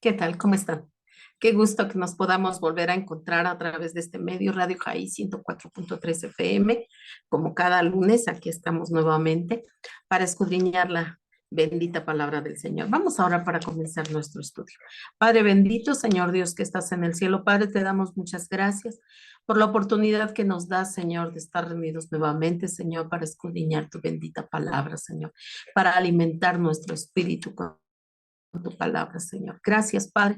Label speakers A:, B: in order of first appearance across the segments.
A: ¿Qué tal? ¿Cómo están? Qué gusto que nos podamos volver a encontrar a través de este medio Radio Jaí 104.3 FM. Como cada lunes, aquí estamos nuevamente para escudriñar la bendita palabra del Señor. Vamos ahora para comenzar nuestro estudio. Padre bendito, Señor Dios que estás en el cielo, Padre, te damos muchas gracias por la oportunidad que nos das, Señor, de estar reunidos nuevamente, Señor, para escudriñar tu bendita palabra, Señor, para alimentar nuestro espíritu con tu palabra, Señor. Gracias, Padre,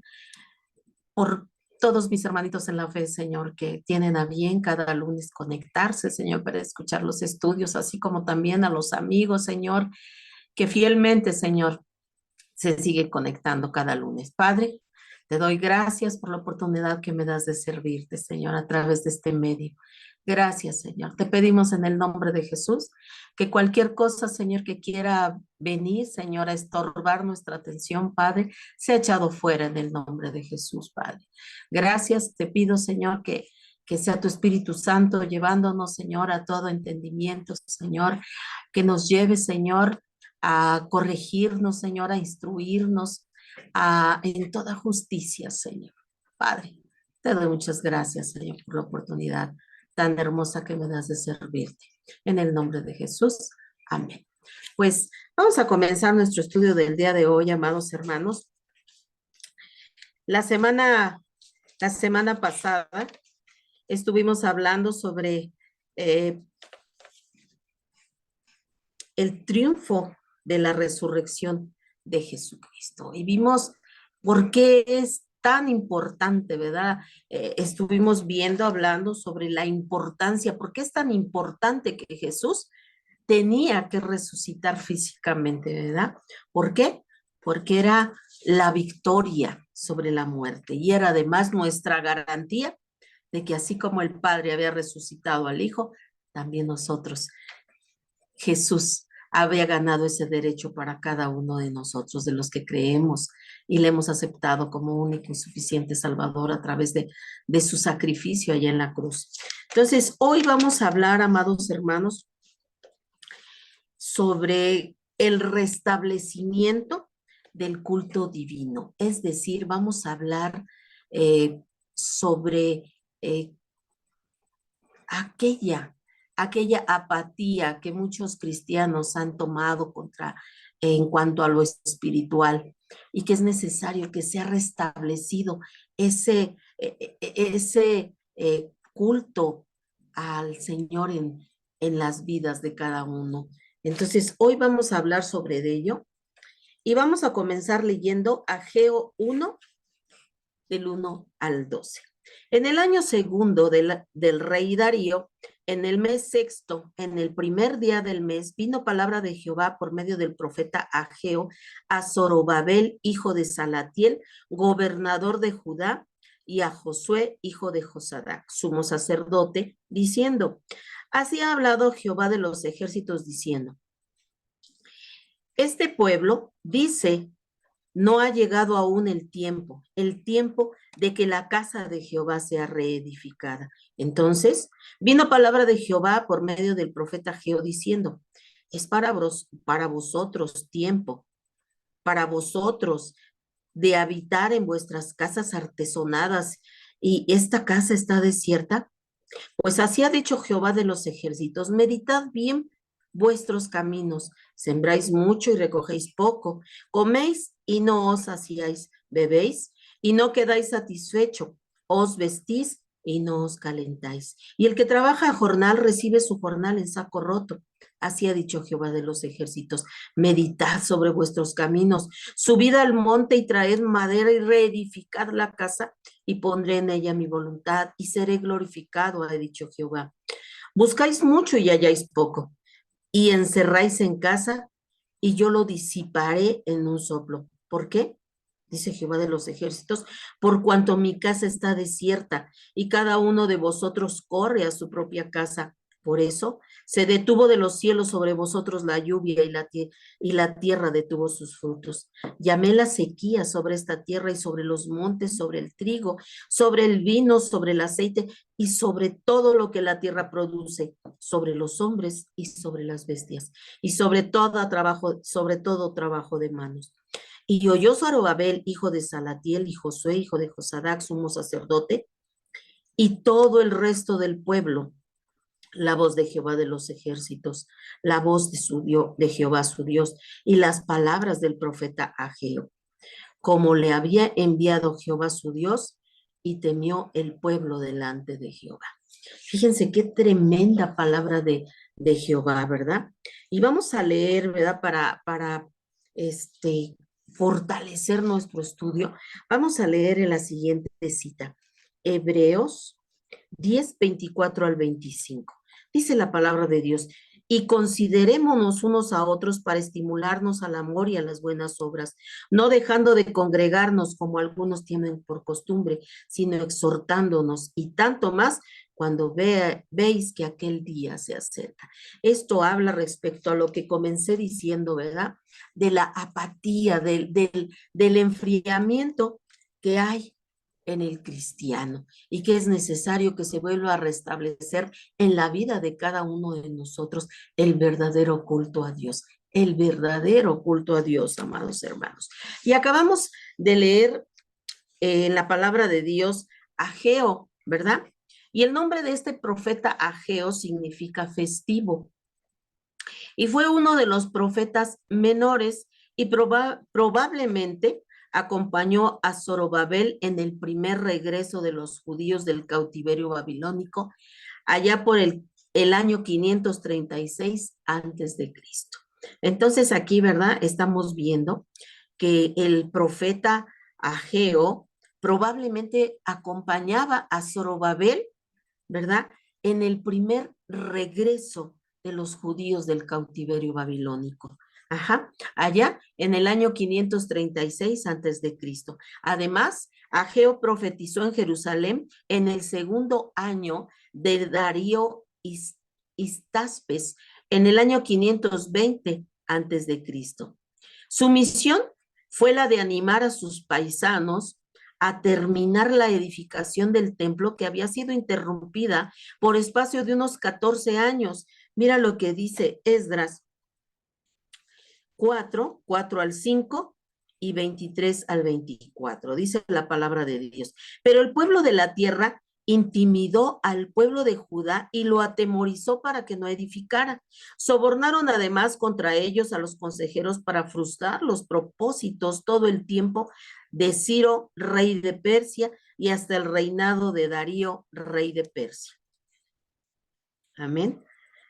A: por todos mis hermanitos en la fe, Señor, que tienen a bien cada lunes conectarse, Señor, para escuchar los estudios, así como también a los amigos, Señor, que fielmente, Señor, se sigue conectando cada lunes. Padre, te doy gracias por la oportunidad que me das de servirte, Señor, a través de este medio. Gracias, Señor. Te pedimos en el nombre de Jesús que cualquier cosa, Señor, que quiera venir, Señor, a estorbar nuestra atención, Padre, sea echado fuera en el nombre de Jesús, Padre. Gracias, te pido, Señor, que sea tu Espíritu Santo llevándonos, Señor, a todo entendimiento, Señor, que nos lleve, Señor, a corregirnos, Señor, a instruirnos en toda justicia, Señor. Padre, te doy muchas gracias, Señor, por la oportunidad tan hermosa que me das de servirte. En el nombre de Jesús, amén. Pues vamos a comenzar nuestro estudio del día de hoy, amados hermanos. La semana pasada estuvimos hablando sobre el triunfo de la resurrección de Jesucristo. Y vimos por qué es tan importante, ¿verdad? Estuvimos hablando sobre la importancia, por qué es tan importante que Jesús tenía que resucitar físicamente, ¿verdad? ¿Por qué? Porque era la victoria sobre la muerte y era además nuestra garantía de que así como el Padre había resucitado al Hijo, también nosotros, Jesús había ganado ese derecho para cada uno de nosotros, de los que creemos y le hemos aceptado como único y suficiente Salvador a través de su sacrificio allá en la cruz. Entonces, hoy vamos a hablar, amados hermanos, sobre el restablecimiento del culto divino. Es decir, vamos a hablar sobre aquella apatía que muchos cristianos han tomado en cuanto a lo espiritual y que es necesario que sea restablecido ese culto al Señor en las vidas de cada uno. Entonces, hoy vamos a hablar sobre ello y vamos a comenzar leyendo Ageo 1, del 1 al 12. En el año segundo del rey Darío, en el mes sexto, en el primer día del mes, vino palabra de Jehová por medio del profeta Ageo a Zorobabel, hijo de Salatiel, gobernador de Judá, y a Josué, hijo de Josadac, sumo sacerdote, diciendo: así ha hablado Jehová de los ejércitos, diciendo: este pueblo dice, no ha llegado aún el tiempo de que la casa de Jehová sea reedificada. Entonces vino palabra de Jehová por medio del profeta Ageo diciendo: es para vosotros tiempo, para vosotros de habitar en vuestras casas artesonadas, y esta casa está desierta. Pues así ha dicho Jehová de los ejércitos: meditad bien vuestros caminos, sembráis mucho y recogéis poco, coméis y no os saciáis, bebéis y no quedáis satisfecho, os vestís y no os calentáis. Y el que trabaja a jornal recibe su jornal en saco roto. Así ha dicho Jehová de los ejércitos: meditad sobre vuestros caminos, subid al monte y traed madera y reedificad la casa, y pondré en ella mi voluntad y seré glorificado, ha dicho Jehová. Buscáis mucho y halláis poco, y encerráis en casa, y yo lo disiparé en un soplo. ¿Por qué? Dice Jehová de los ejércitos: por cuanto mi casa está desierta y cada uno de vosotros corre a su propia casa. Por eso se detuvo de los cielos sobre vosotros la lluvia, y la tierra detuvo sus frutos. Llamé la sequía sobre esta tierra y sobre los montes, sobre el trigo, sobre el vino, sobre el aceite y sobre todo lo que la tierra produce, sobre los hombres y sobre las bestias y sobre todo trabajo de manos. Y oyó Zorobabel, hijo de Salatiel, y Josué, hijo de Josadac, sumo sacerdote, y todo el resto del pueblo, la voz de Jehová de los ejércitos, la voz de, de Jehová su Dios, y las palabras del profeta Ageo, como le había enviado Jehová su Dios, y temió el pueblo delante de Jehová. Fíjense qué tremenda palabra de Jehová, ¿verdad? Y vamos a leer, ¿verdad? Para fortalecer nuestro estudio, vamos a leer en la siguiente cita, Hebreos 10:24 al 25. Dice la palabra de Dios, y considerémonos unos a otros para estimularnos al amor y a las buenas obras, no dejando de congregarnos como algunos tienen por costumbre, sino exhortándonos, y tanto más cuando veis que aquel día se acerca. Esto habla respecto a lo que comencé diciendo, ¿verdad? De la apatía, del enfriamiento que hay en el cristiano y que es necesario que se vuelva a restablecer en la vida de cada uno de nosotros el verdadero culto a Dios, el verdadero culto a Dios, amados hermanos. Y acabamos de leer en la palabra de Dios Ageo, ¿verdad? Y el nombre de este profeta Ageo significa festivo. Y fue uno de los profetas menores y probablemente acompañó a Zorobabel en el primer regreso de los judíos del cautiverio babilónico, allá por el año 536 antes de Cristo. Entonces aquí, ¿verdad? Estamos viendo que el profeta Ageo probablemente acompañaba a Zorobabel, ¿verdad? En el primer regreso de los judíos del cautiverio babilónico. Ajá, allá en el año 536 antes de Cristo. Además, Ageo profetizó en Jerusalén en el segundo año de Darío Istaspes, en el año 520 antes de Cristo. Su misión fue la de animar a sus paisanos a terminar la edificación del templo que había sido interrumpida por espacio de unos 14 años. Mira lo que dice Esdras 4 al 5 y 23 al 24. Dice la palabra de Dios. Pero el pueblo de la tierra intimidó al pueblo de Judá y lo atemorizó para que no edificara. Sobornaron además contra ellos a los consejeros para frustrar los propósitos todo el tiempo de Ciro, rey de Persia, y hasta el reinado de Darío, rey de Persia. Amén.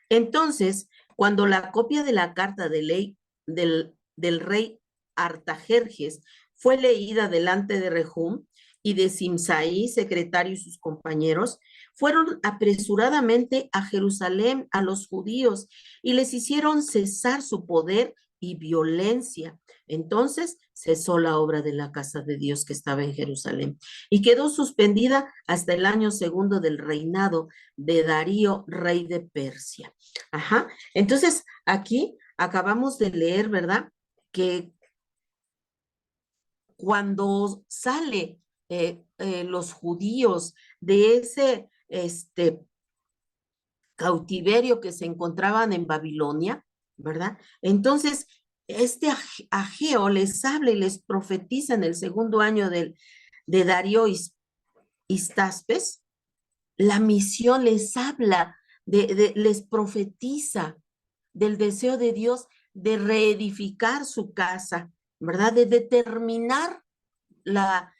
A: Entonces, cuando la copia de la carta de ley del rey Artajerjes fue leída delante de Rehum y de Simsaí, secretario, y sus compañeros, fueron apresuradamente a Jerusalén a los judíos y les hicieron cesar su poder y violencia. Entonces cesó la obra de la casa de Dios que estaba en Jerusalén y quedó suspendida hasta el año segundo del reinado de Darío, rey de Persia. Ajá. Entonces, aquí acabamos de leer, ¿verdad? Que cuando sale los judíos de ese cautiverio que se encontraban en Babilonia, ¿verdad? Entonces, Ageo les habla y les profetiza en el segundo año de Darío Istaspes, la misión les habla, les profetiza del deseo de Dios de reedificar su casa, ¿verdad? De determinar la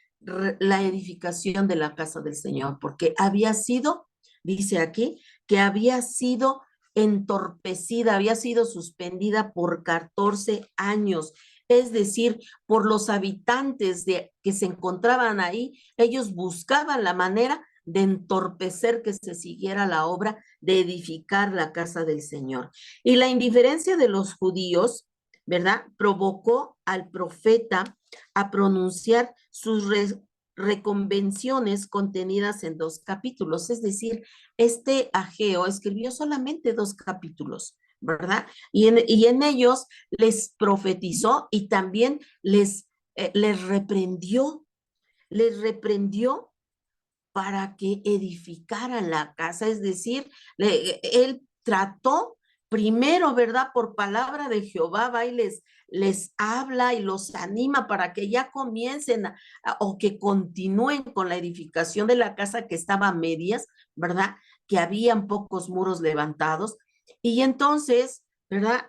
A: edificación de la casa del Señor, porque había sido, dice aquí, que había sido entorpecida, había sido suspendida por 14 años. Es decir, por los habitantes que se encontraban ahí, ellos buscaban la manera de entorpecer que se siguiera la obra de edificar la casa del Señor. Y la indiferencia de los judíos, ¿verdad? Provocó al profeta a pronunciar sus reconvenciones contenidas en 2 capítulos. Es decir, Ageo escribió solamente 2 capítulos, ¿verdad? Y en ellos les profetizó y también les reprendió para que edificaran la casa, es decir, él trató primero, ¿verdad? Por palabra de Jehová, va y les habla y los anima para que ya comiencen o que continúen con la edificación de la casa que estaba a medias, ¿verdad? Que habían pocos muros levantados. Y entonces, ¿verdad?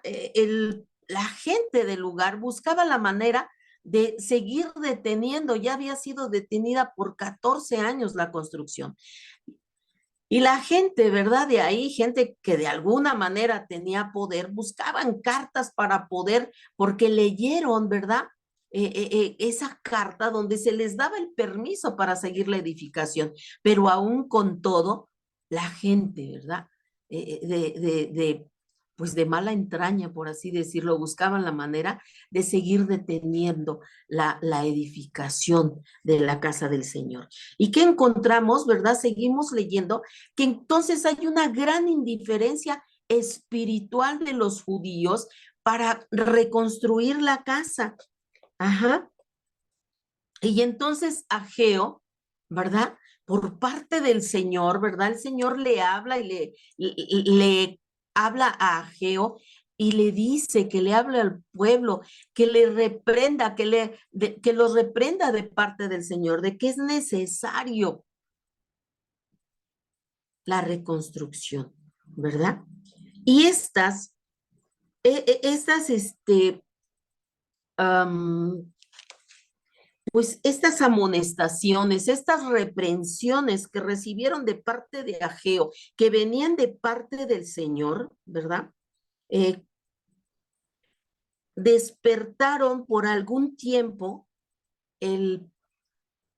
A: La gente del lugar buscaba la manera de seguir deteniendo, ya había sido detenida por 14 años la construcción. Y la gente, ¿verdad? De ahí, gente que de alguna manera tenía poder, buscaban cartas para poder, porque leyeron, ¿verdad? Esa carta donde se les daba el permiso para seguir la edificación, pero aún con todo, la gente, ¿verdad? Pues de mala entraña, por así decirlo, buscaban la manera de seguir deteniendo la edificación de la casa del Señor. ¿Y qué encontramos, verdad? Seguimos leyendo que entonces hay una gran indiferencia espiritual de los judíos para reconstruir la casa. Ajá. Y entonces Ageo, ¿verdad? Por parte del Señor, ¿verdad? El Señor le habla y le habla a Ageo y le dice que le hable al pueblo, que le reprenda, que los reprenda de parte del Señor, de que es necesario la reconstrucción, ¿verdad? Y estas, um, pues estas amonestaciones, estas reprensiones que recibieron de parte de Ageo, que venían de parte del Señor, ¿verdad? Eh, Despertaron por algún tiempo el,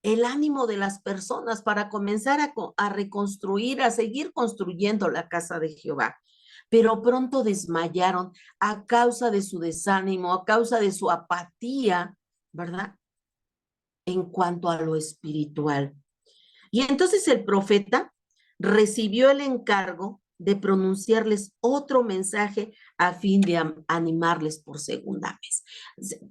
A: el ánimo de las personas para comenzar a reconstruir, a seguir construyendo la casa de Jehová. Pero pronto desmayaron a causa de su desánimo, a causa de su apatía, ¿verdad? En cuanto a lo espiritual. Y entonces el profeta recibió el encargo de pronunciarles otro mensaje a fin de animarles por segunda vez,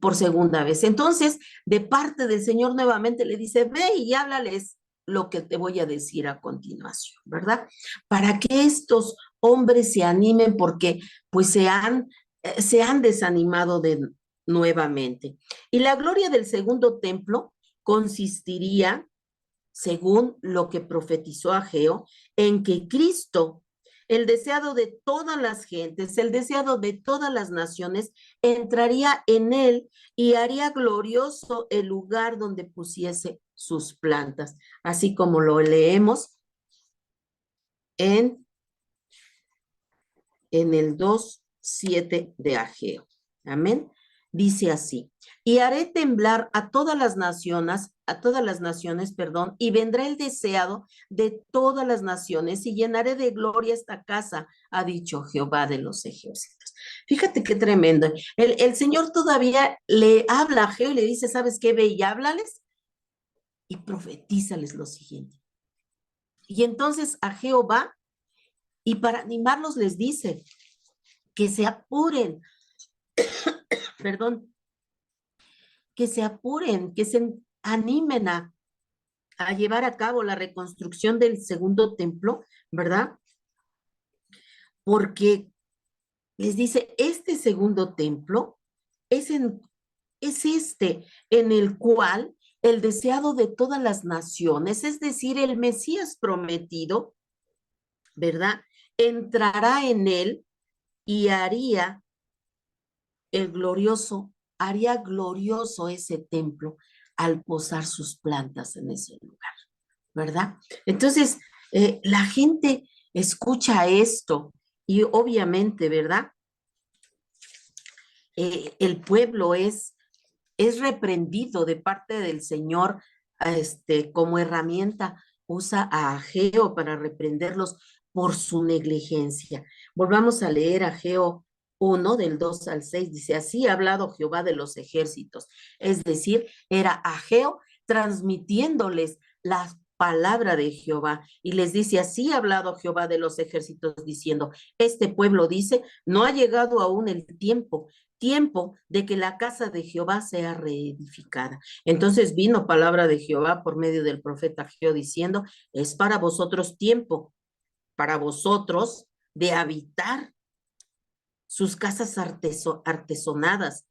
A: por segunda vez. Entonces, de parte del Señor nuevamente le dice, ve y háblales lo que te voy a decir a continuación, ¿verdad? Para que estos hombres se animen porque pues se han desanimado nuevamente. Y la gloria del segundo templo consistiría, según lo que profetizó Ageo, en que Cristo, el deseado de todas las gentes, el deseado de todas las naciones, entraría en él y haría glorioso el lugar donde pusiese sus plantas, así como lo leemos en, en el 2:7 de Ageo. Amén. Dice así, y haré temblar a todas las naciones, perdón, y vendrá el deseado de todas las naciones y llenaré de gloria esta casa, ha dicho Jehová de los ejércitos. Fíjate qué tremendo. El Señor todavía le habla a Geo y le dice, ¿sabes qué? Ve y háblales y profetízales lo siguiente. Y entonces a Jehová, y para animarlos les dice que se apuren, perdón, que se apuren, que se animen a llevar a cabo la reconstrucción del segundo templo, ¿verdad? Porque les dice, este segundo templo es, es este en el cual el deseado de todas las naciones, es decir, el Mesías prometido, ¿verdad? Entrará en él y el glorioso, haría glorioso ese templo al posar sus plantas en ese lugar, ¿verdad? Entonces, la gente escucha esto y obviamente, ¿verdad? El pueblo es reprendido de parte del Señor, como herramienta, usa a Ageo para reprenderlos por su negligencia. Volvamos a leer Ageo 1 del 2 al 6, dice, así ha hablado Jehová de los ejércitos, es decir, era Ageo transmitiéndoles la palabra de Jehová y les dice, así ha hablado Jehová de los ejércitos diciendo, este pueblo dice, no ha llegado aún el tiempo de que la casa de Jehová sea reedificada. Entonces vino palabra de Jehová por medio del profeta Ageo diciendo, es para vosotros tiempo, para vosotros de habitar sus casas artesonadas,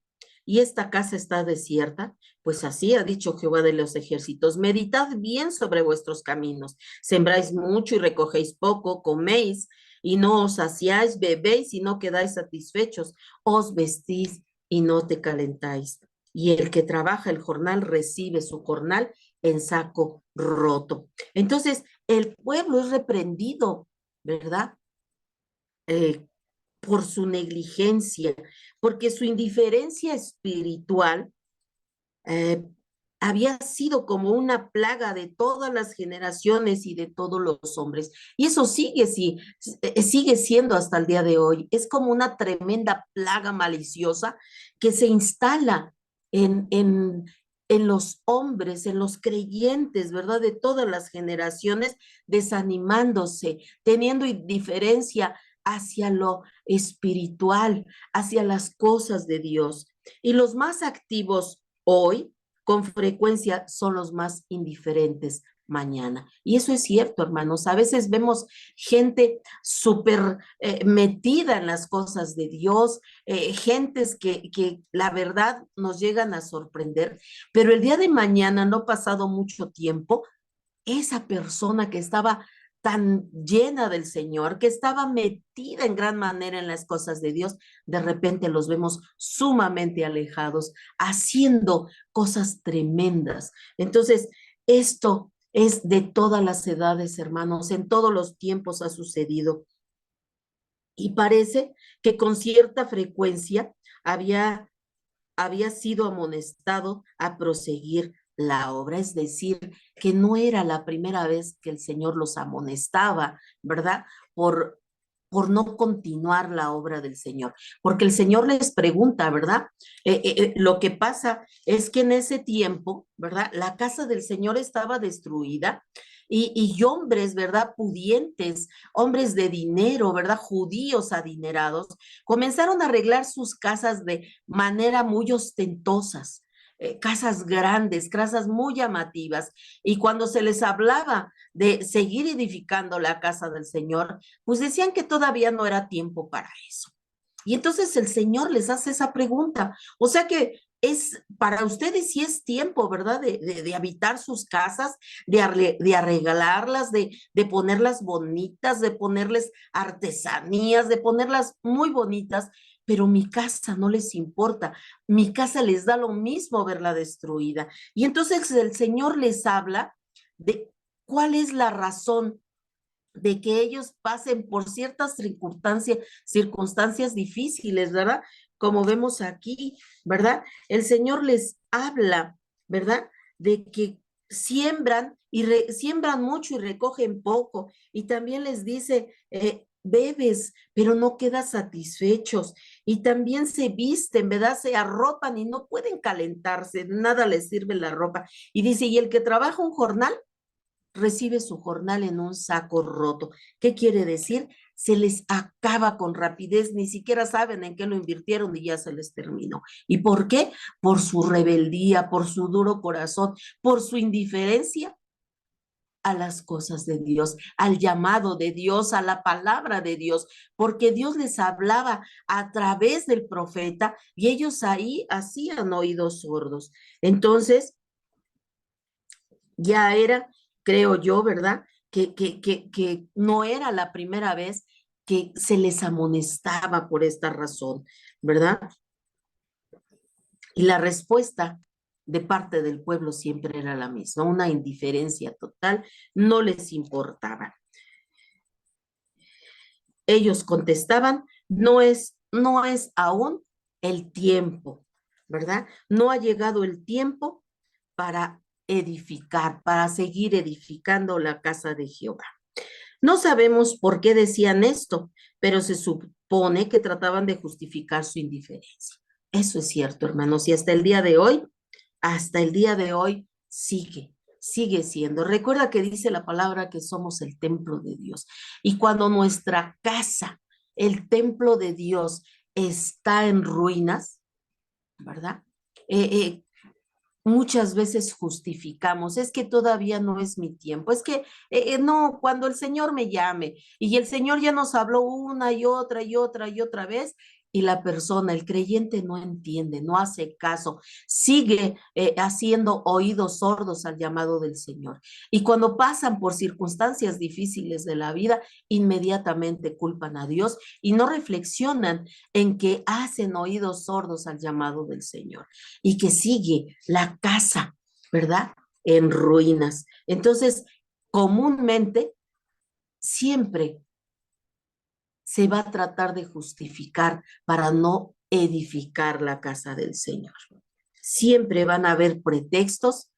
A: y esta casa está desierta? Pues así ha dicho Jehová de los ejércitos, meditad bien sobre vuestros caminos, sembráis mucho y recogéis poco, coméis y no os saciáis, bebéis y no quedáis satisfechos, os vestís y no te calentáis. Y el que trabaja el jornal recibe su jornal en saco roto. Entonces, el pueblo es reprendido, ¿verdad? Eh, por su negligencia, porque su indiferencia espiritual eh, había sido como una plaga de todas las generaciones y de todos los hombres. Y eso sigue, sí, sigue siendo hasta el día de hoy. Es como una tremenda plaga maliciosa que se instala en, en, en los hombres, en los creyentes, ¿verdad? De todas las generaciones, desanimándose, teniendo indiferencia hacia lo espiritual, hacia las cosas de Dios. Y los más activos hoy, con frecuencia, son los más indiferentes mañana. Y eso es cierto, hermanos. A veces vemos gente súper metida en las cosas de Dios, gentes que la verdad nos llegan a sorprender, pero el día de mañana, no pasado mucho tiempo, esa persona que estaba tan llena del Señor, que estaba metida en gran manera en las cosas de Dios, de repente los vemos sumamente alejados, haciendo cosas tremendas. Entonces, esto es de todas las edades, hermanos, en todos los tiempos ha sucedido. Y parece que con cierta frecuencia había sido amonestado a proseguir la obra, es decir, que no era la primera vez que el Señor los amonestaba, ¿verdad? Por no continuar la obra del Señor, porque el Señor les pregunta, ¿verdad? Lo que pasa es que en ese tiempo, ¿verdad? La casa del Señor estaba destruida y hombres, ¿verdad? Pudientes, hombres de dinero, ¿verdad? Judíos adinerados, comenzaron a arreglar sus casas de manera muy ostentosas, casas grandes, casas muy llamativas. Y cuando se les hablaba de seguir edificando la casa del Señor, pues decían que todavía no era tiempo para eso. Y entonces el Señor les hace esa pregunta. O sea que es para ustedes sí es tiempo, ¿verdad? De habitar sus casas, de arreglarlas, de ponerlas bonitas, de ponerles artesanías, de ponerlas muy bonitas, pero mi casa no les importa, mi casa les da lo mismo verla destruida. Y entonces el Señor les habla de cuál es la razón de que ellos pasen por ciertas circunstancias difíciles, ¿verdad? Como vemos aquí, ¿verdad? El Señor les habla, ¿verdad? De que siembran mucho y recogen poco. Y también les dice, bebes, pero no quedas satisfechos. Y también se visten, ¿verdad? Se arropan y no pueden calentarse, nada les sirve la ropa. Y dice, y el que trabaja un jornal, recibe su jornal en un saco roto. ¿Qué quiere decir? Se les acaba con rapidez, ni siquiera saben en qué lo invirtieron y ya se les terminó. ¿Y por qué? Por su rebeldía, por su duro corazón, por su indiferencia a las cosas de Dios, al llamado de Dios, a la palabra de Dios, porque Dios les hablaba a través del profeta y ellos ahí hacían oídos sordos. Entonces, ya era, creo yo, ¿verdad? Que no era la primera vez que se les amonestaba por esta razón, ¿verdad? Y la respuesta de parte del pueblo siempre era la misma, una indiferencia total, no les importaba. Ellos contestaban, no es aún el tiempo, ¿verdad? No ha llegado el tiempo para edificar, para seguir edificando la casa de Jehová. No sabemos por qué decían esto, pero se supone que trataban de justificar su indiferencia. Eso es cierto, hermanos, y hasta el día de hoy sigue siendo. Recuerda que dice la palabra que somos el templo de Dios. Y cuando nuestra casa, el templo de Dios, está en ruinas, ¿verdad? Eh, eh, Muchas veces justificamos, es que todavía no es mi tiempo, es que no, cuando el Señor me llame y el Señor ya nos habló una y otra y otra y otra vez, y la persona, el creyente, no entiende, no hace caso, sigue haciendo oídos sordos al llamado del Señor. Y cuando pasan por circunstancias difíciles de la vida, inmediatamente culpan a Dios y no reflexionan en que hacen oídos sordos al llamado del Señor y que sigue la casa, ¿verdad? En ruinas. Entonces, comúnmente, siempre se va a tratar de justificar para no edificar la casa del Señor. Siempre van a haber pretextos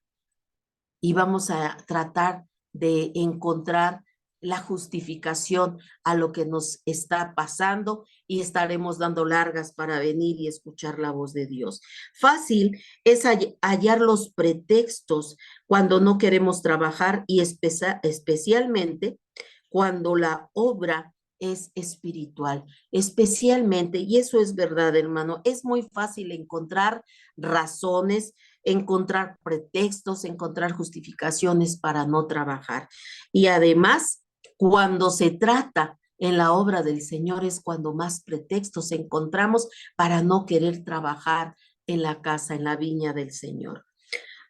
A: y vamos a tratar de encontrar la justificación a lo que nos está pasando y estaremos dando largas para venir y escuchar la voz de Dios. Fácil es hallar los pretextos cuando no queremos trabajar y especialmente cuando la obra es espiritual, especialmente, y eso es verdad, hermano, es muy fácil encontrar razones, encontrar pretextos, encontrar justificaciones para no trabajar. Y además, cuando se trata en la obra del Señor es cuando más pretextos encontramos para no querer trabajar en la casa, en la viña del Señor.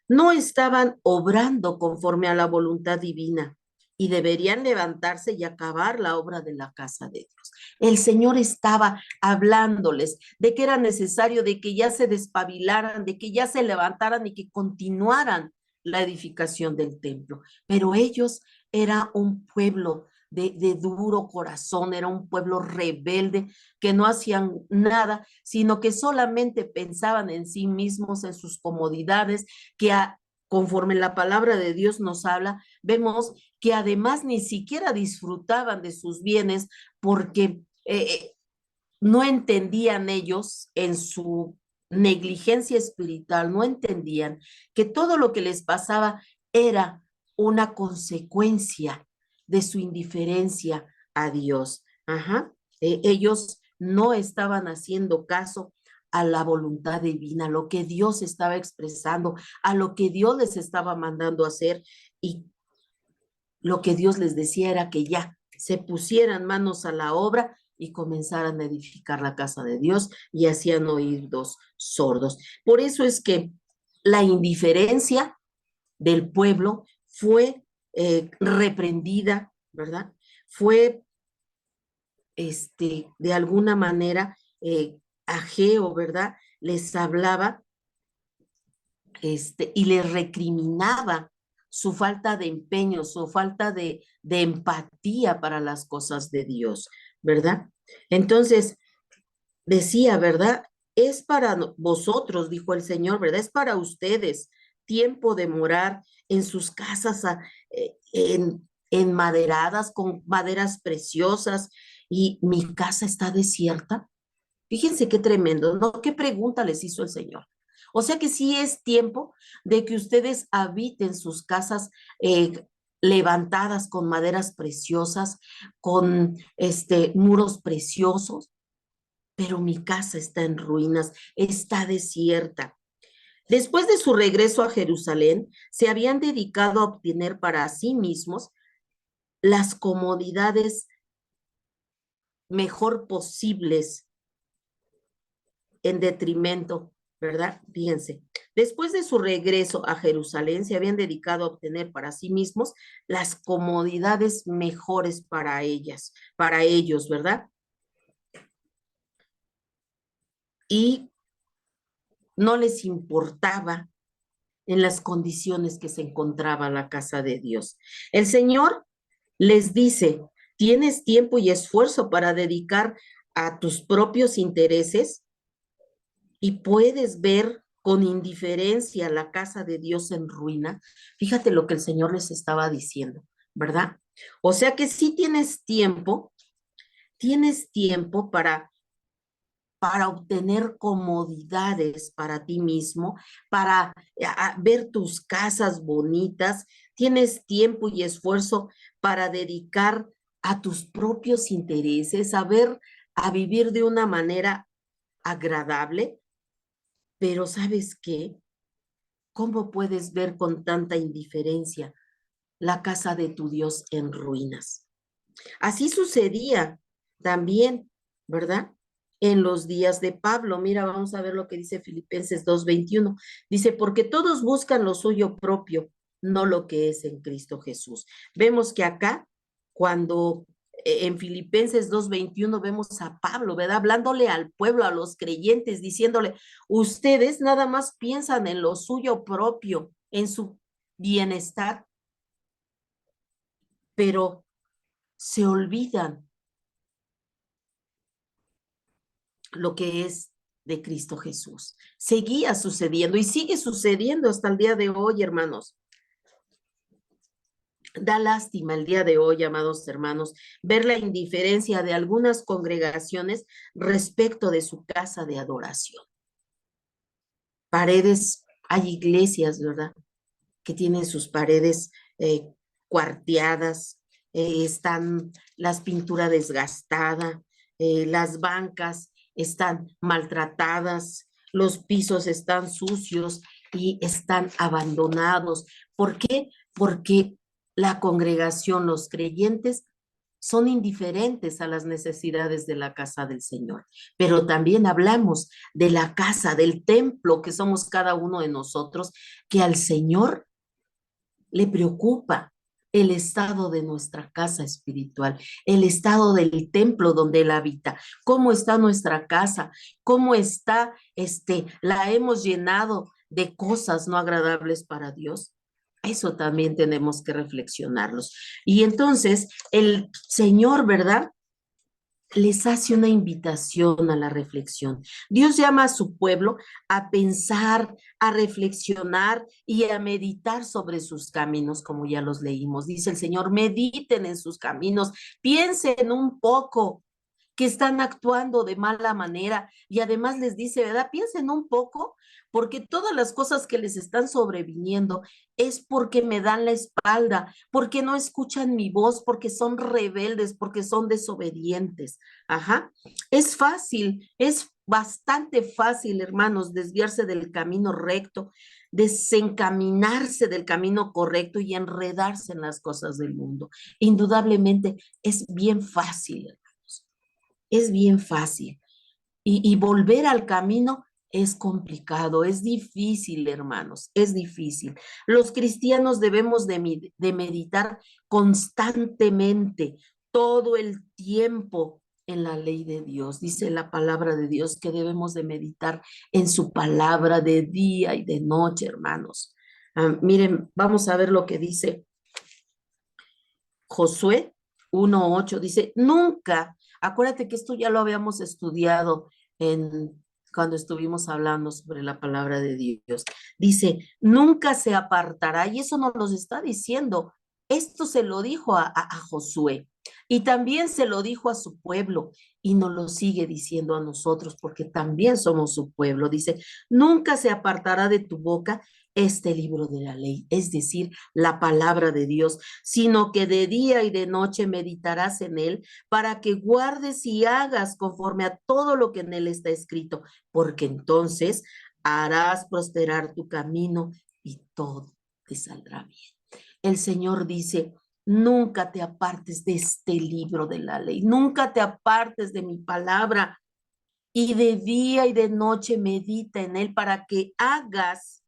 A: No estaban obrando conforme a la voluntad divina y deberían levantarse y acabar la obra de la casa de Dios. El Señor estaba hablándoles de que era necesario de que ya se despabilaran, de que ya se levantaran y que continuaran la edificación del templo. Pero ellos era un pueblo de duro corazón, era un pueblo rebelde que no hacían nada, sino que solamente pensaban en sí mismos, en sus comodidades, que conforme la palabra de Dios nos habla, vemos que además ni siquiera disfrutaban de sus bienes porque no entendían ellos en su negligencia espiritual, no entendían que todo lo que les pasaba era una consecuencia de su indiferencia a Dios. Ajá. Ellos no estaban haciendo caso a la voluntad divina, a lo que Dios estaba expresando, a lo que Dios les estaba mandando hacer, y lo que Dios les decía era que ya se pusieran manos a la obra y comenzaran a edificar la casa de Dios y hacían oídos sordos. Por eso es que la indiferencia del pueblo fue reprendida, ¿verdad? Fue de alguna manera Ageo, ¿verdad? Les hablaba y les recriminaba su falta de empeño, su falta de empatía para las cosas de Dios, ¿verdad? Entonces, decía, ¿verdad? Es para vosotros, dijo el Señor, ¿verdad? Es para ustedes tiempo de morar en sus casas enmaderadas con maderas preciosas y mi casa está desierta. Fíjense qué tremendo, ¿no? ¿Qué pregunta les hizo el Señor? O sea que sí es tiempo de que ustedes habiten sus casas levantadas con maderas preciosas, con muros preciosos, pero mi casa está en ruinas, está desierta. Después de su regreso a Jerusalén, se habían dedicado a obtener para sí mismos las comodidades mejor posibles en detrimento, ¿verdad? Fíjense, después de su regreso a Jerusalén, se habían dedicado a obtener para sí mismos las comodidades mejores para ellas, para ellos, ¿verdad? Y no les importaba en las condiciones que se encontraba la casa de Dios. El Señor les dice, ¿tienes tiempo y esfuerzo para dedicar a tus propios intereses? Y puedes ver con indiferencia la casa de Dios en ruina. Fíjate lo que el Señor les estaba diciendo, ¿verdad? O sea que sí tienes tiempo para obtener comodidades para ti mismo, para ver tus casas bonitas, tienes tiempo y esfuerzo para dedicar a tus propios intereses, a vivir de una manera agradable, pero ¿sabes qué? ¿Cómo puedes ver con tanta indiferencia la casa de tu Dios en ruinas? Así sucedía también, ¿verdad? en los días de Pablo. Mira, vamos a ver lo que dice Filipenses 2:21. Dice, porque todos buscan lo suyo propio, no lo que es en Cristo Jesús. Vemos que acá, cuando en Filipenses 2:21 vemos a Pablo, ¿verdad? Hablándole al pueblo, a los creyentes, diciéndole, ustedes nada más piensan en lo suyo propio, en su bienestar, pero se olvidan lo que es de Cristo Jesús. Seguía sucediendo y sigue sucediendo hasta el día de hoy, hermanos. Da lástima el día de hoy, amados hermanos, ver la indiferencia de algunas congregaciones respecto de su casa de adoración. Paredes, hay iglesias, ¿verdad?, que tienen sus paredes cuarteadas, están las pinturas desgastadas, las bancas están maltratadas, los pisos están sucios y están abandonados. ¿Por qué? Porque la congregación, los creyentes, son indiferentes a las necesidades de la casa del Señor. Pero también hablamos de la casa, del templo que somos cada uno de nosotros, que al Señor le preocupa el estado de nuestra casa espiritual, el estado del templo donde Él habita, cómo está nuestra casa, cómo está, la hemos llenado de cosas no agradables para Dios. Eso también tenemos que reflexionarlos. Y entonces el Señor, ¿verdad?, les hace una invitación a la reflexión. Dios llama a su pueblo a pensar, a reflexionar y a meditar sobre sus caminos, como ya los leímos. Dice el Señor, mediten en sus caminos, piensen un poco que están actuando de mala manera y además les dice, ¿verdad? Piensen un poco porque todas las cosas que les están sobreviniendo es porque me dan la espalda, porque no escuchan mi voz, porque son rebeldes, porque son desobedientes. Ajá. Es fácil, es bastante fácil, hermanos, desviarse del camino recto, desencaminarse del camino correcto y enredarse en las cosas del mundo. Indudablemente es bien fácil, es bien fácil. Y volver al camino es complicado, es difícil, hermanos, es difícil. Los cristianos debemos de meditar constantemente, todo el tiempo en la ley de Dios. Dice la palabra de Dios que debemos de meditar en su palabra de día y de noche, hermanos. Miren, vamos a ver lo que dice Josué 1:8. Dice, nunca, acuérdate que esto ya lo habíamos estudiado cuando estuvimos hablando sobre la palabra de Dios. Dice, nunca se apartará, y eso nos lo está diciendo. Esto se lo dijo a Josué y también se lo dijo a su pueblo y nos lo sigue diciendo a nosotros porque también somos su pueblo. Dice, nunca se apartará de tu boca este libro de la ley, es decir, la palabra de Dios, sino que de día y de noche meditarás en él para que guardes y hagas conforme a todo lo que en él está escrito, porque entonces harás prosperar tu camino y todo te saldrá bien. El Señor dice, nunca te apartes de este libro de la ley, nunca te apartes de mi palabra y de día y de noche medita en él para que hagas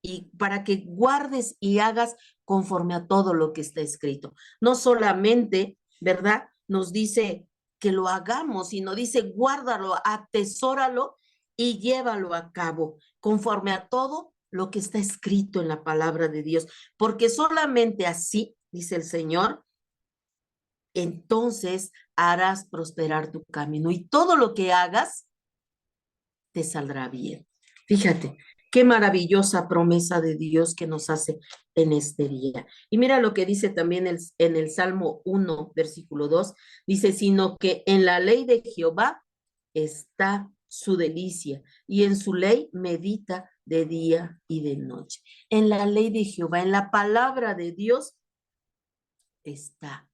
A: y para que guardes y hagas conforme a todo lo que está escrito. No solamente, ¿verdad?, nos dice que lo hagamos, sino dice guárdalo, atesóralo y llévalo a cabo conforme a todo lo que está escrito en la palabra de Dios, porque solamente así, dice el Señor, entonces harás prosperar tu camino y todo lo que hagas te saldrá bien. Fíjate, qué maravillosa promesa de Dios que nos hace en este día. Y mira lo que dice también en el Salmo 1, versículo 2, dice, sino que en la ley de Jehová está su delicia y en su ley medita de día y de noche. En la ley de Jehová, en la palabra de Dios está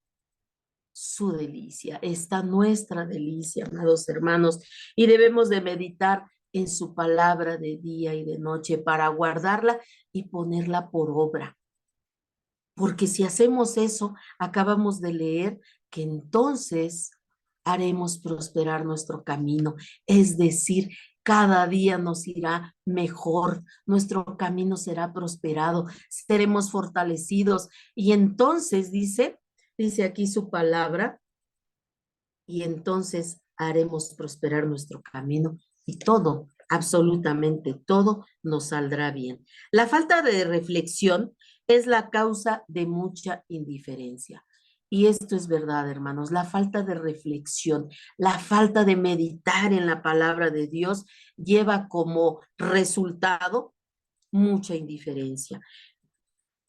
A: su delicia, está nuestra delicia, amados hermanos, y debemos de meditar en su palabra de día y de noche para guardarla y ponerla por obra. Porque si hacemos eso, acabamos de leer que entonces haremos prosperar nuestro camino. Es decir, cada día nos irá mejor, nuestro camino será prosperado, seremos fortalecidos. Y entonces dice aquí su palabra, y entonces haremos prosperar nuestro camino y todo, absolutamente todo nos saldrá bien. La falta de reflexión es la causa de mucha indiferencia. Y esto es verdad, hermanos, la falta de reflexión, la falta de meditar en la palabra de Dios lleva como resultado mucha indiferencia.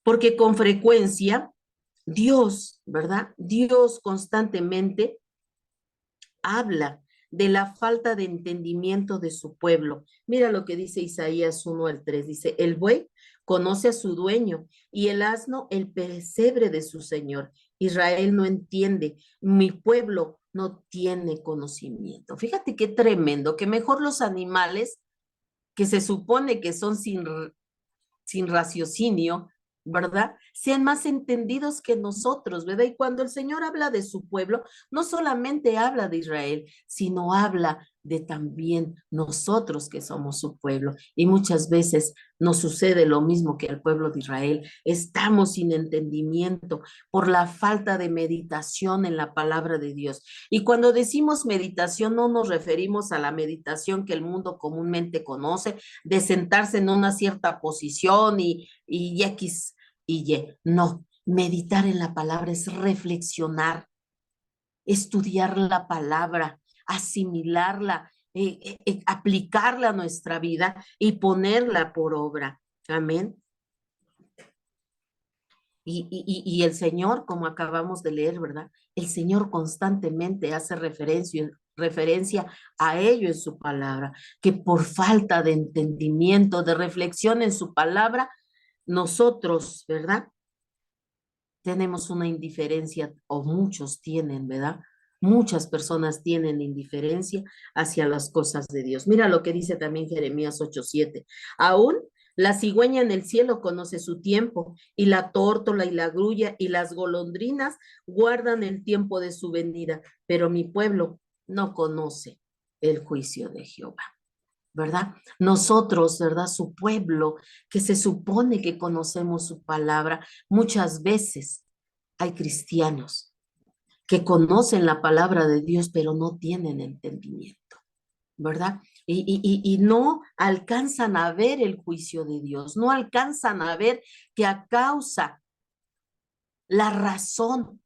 A: Porque con frecuencia Dios, ¿verdad? Dios constantemente habla de la falta de entendimiento de su pueblo. Mira lo que dice Isaías 1 al 3. Dice, el buey conoce a su dueño y el asno el pesebre de su señor. Israel no entiende, mi pueblo no tiene conocimiento. Fíjate qué tremendo, que mejor los animales que se supone que son sin raciocinio, ¿verdad? Sean más entendidos que nosotros, ¿verdad? Y cuando el Señor habla de su pueblo, no solamente habla de Israel, sino habla de también nosotros que somos su pueblo. Y muchas veces nos sucede lo mismo que al pueblo de Israel. Estamos sin entendimiento por la falta de meditación en la palabra de Dios. Y cuando decimos meditación, no nos referimos a la meditación que el mundo comúnmente conoce, de sentarse en una cierta posición y X y Y. No, meditar en la palabra es reflexionar, estudiar la palabra, asimilarla, aplicarla a nuestra vida y ponerla por obra. Amén. Y el Señor, como acabamos de leer, ¿verdad? El Señor constantemente hace referencia a ello en su palabra, que por falta de entendimiento, de reflexión en su palabra, nosotros, ¿verdad? Tenemos una indiferencia, o muchos tienen, ¿verdad? Muchas personas tienen indiferencia hacia las cosas de Dios. Mira lo que dice también Jeremías 8:7. Aún la cigüeña en el cielo conoce su tiempo, y la tórtola y la grulla y las golondrinas guardan el tiempo de su venida, pero mi pueblo no conoce el juicio de Jehová. ¿Verdad? Nosotros, ¿verdad? Su pueblo, que se supone que conocemos su palabra, muchas veces hay cristianos que conocen la palabra de Dios, pero no tienen entendimiento, ¿verdad? Y no alcanzan a ver el juicio de Dios, no alcanzan a ver que a causa, la razón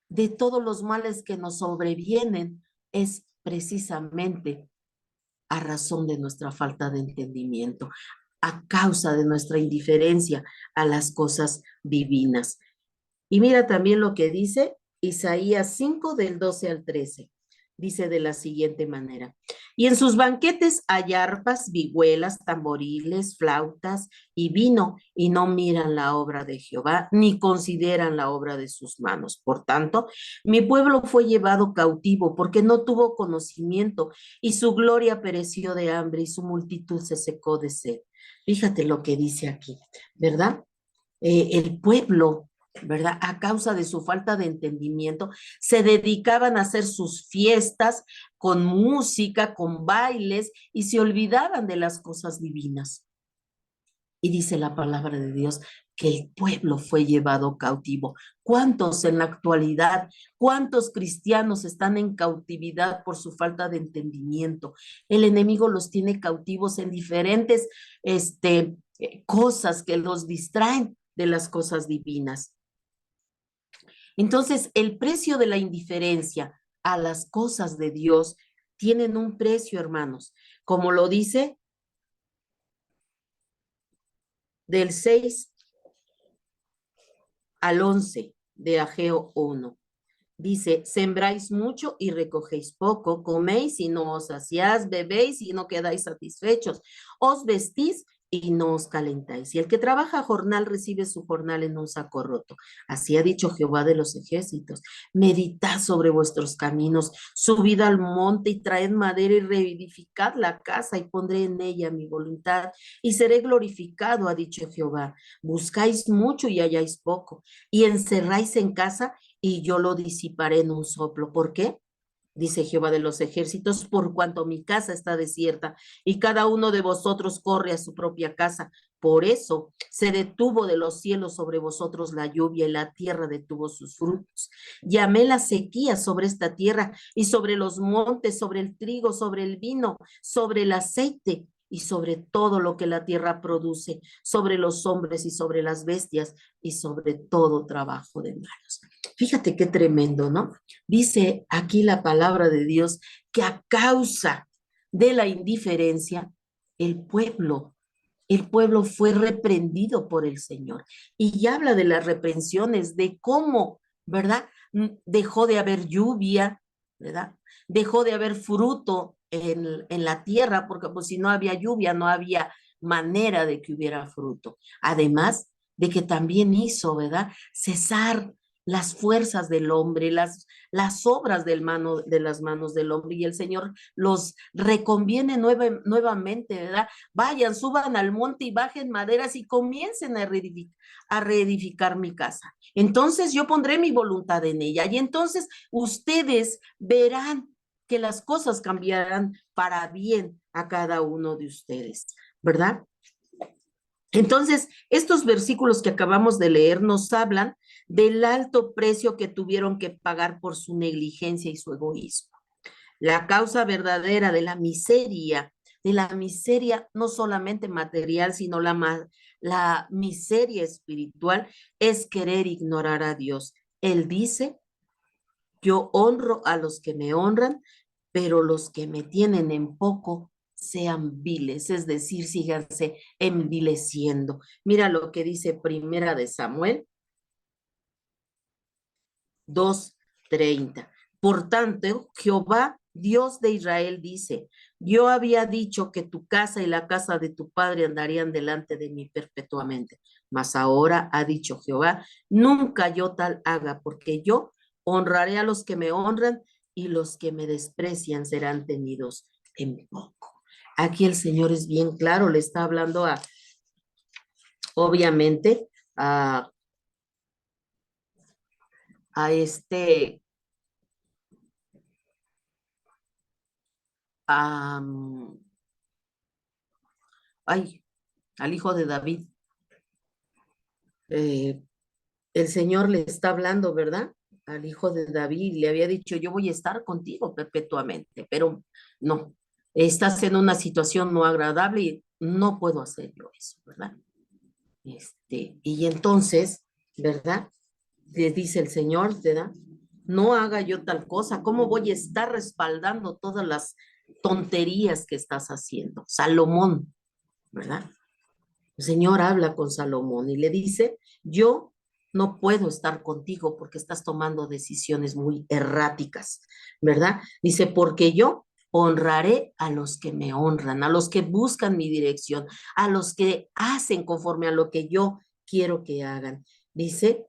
A: de todos los males que nos sobrevienen es precisamente a razón de nuestra falta de entendimiento, a causa de nuestra indiferencia a las cosas divinas. Y mira también lo que dice Isaías 5 del 12 al 13. Dice de la siguiente manera, y en sus banquetes hay arpas, vihuelas, tamboriles, flautas y vino, y no miran la obra de Jehová, ni consideran la obra de sus manos. Por tanto, mi pueblo fue llevado cautivo porque no tuvo conocimiento, y su gloria pereció de hambre, y su multitud se secó de sed. Fíjate lo que dice aquí, ¿verdad? El pueblo, ¿verdad? A causa de su falta de entendimiento, se dedicaban a hacer sus fiestas con música, con bailes, y se olvidaban de las cosas divinas. Y dice la palabra de Dios que el pueblo fue llevado cautivo. ¿Cuántos en la actualidad, cuántos cristianos están en cautividad por su falta de entendimiento? El enemigo los tiene cautivos en diferentes cosas que los distraen de las cosas divinas. Entonces, el precio de la indiferencia a las cosas de Dios tienen un precio, hermanos, como lo dice del 6 al 11 de Ageo 1. Dice, sembráis mucho y recogéis poco, coméis y no os saciáis, bebéis y no quedáis satisfechos, os vestís y no os calentáis. Y el que trabaja jornal recibe su jornal en un saco roto. Así ha dicho Jehová de los ejércitos. Meditad sobre vuestros caminos, subid al monte y traed madera y reedificad la casa y pondré en ella mi voluntad y seré glorificado, ha dicho Jehová. Buscáis mucho y halláis poco y encerráis en casa y yo lo disiparé en un soplo. ¿Por qué? dice Jehová de los ejércitos, por cuanto mi casa está desierta y cada uno de vosotros corre a su propia casa. Por eso se detuvo de los cielos sobre vosotros la lluvia y la tierra detuvo sus frutos. Llamé la sequía sobre esta tierra y sobre los montes, sobre el trigo, sobre el vino, sobre el aceite y sobre todo lo que la tierra produce, sobre los hombres y sobre las bestias y sobre todo trabajo de manos. Fíjate qué tremendo, ¿no? Dice aquí la palabra de Dios que a causa de la indiferencia, el pueblo fue reprendido por el Señor. Y ya habla de las reprensiones, de cómo, ¿verdad? Dejó de haber lluvia, ¿verdad? Dejó de haber fruto en la tierra, porque pues si no había lluvia, no había manera de que hubiera fruto. Además de que también hizo, ¿verdad? Cesar las fuerzas del hombre, las obras de las manos del hombre, y el Señor los reconviene nuevamente, ¿verdad? Vayan, suban al monte y bajen maderas y comiencen a reedificar mi casa. Entonces yo pondré mi voluntad en ella y entonces ustedes verán que las cosas cambiarán para bien a cada uno de ustedes, ¿verdad? Entonces, estos versículos que acabamos de leer nos hablan del alto precio que tuvieron que pagar por su negligencia y su egoísmo. La causa verdadera de la miseria no solamente material, sino la miseria espiritual, es querer ignorar a Dios. Él dice, yo honro a los que me honran, pero los que me tienen en poco sean viles, es decir, síganse envileciendo. Mira lo que dice Primera de Samuel 2:30. Por tanto, Jehová, Dios de Israel, dice, yo había dicho que tu casa y la casa de tu padre andarían delante de mí perpetuamente, mas ahora ha dicho Jehová, nunca yo tal haga, porque yo honraré a los que me honran y los que me desprecian serán tenidos en poco. Aquí el Señor es bien claro, le está hablando obviamente, a este um, ay, al hijo de David. Eh, el Señor le está hablando, ¿verdad? Al hijo de David, le había dicho, yo voy a estar contigo perpetuamente, pero no, estás en una situación no agradable y no puedo hacer yo eso, ¿verdad? Y entonces, ¿verdad? Le dice el Señor, ¿verdad? No haga yo tal cosa, ¿cómo voy a estar respaldando todas las tonterías que estás haciendo? Salomón, ¿verdad? El Señor habla con Salomón y le dice, yo no puedo estar contigo porque estás tomando decisiones muy erráticas, ¿verdad? Dice, porque yo honraré a los que me honran, a los que buscan mi dirección, a los que hacen conforme a lo que yo quiero que hagan. Dice,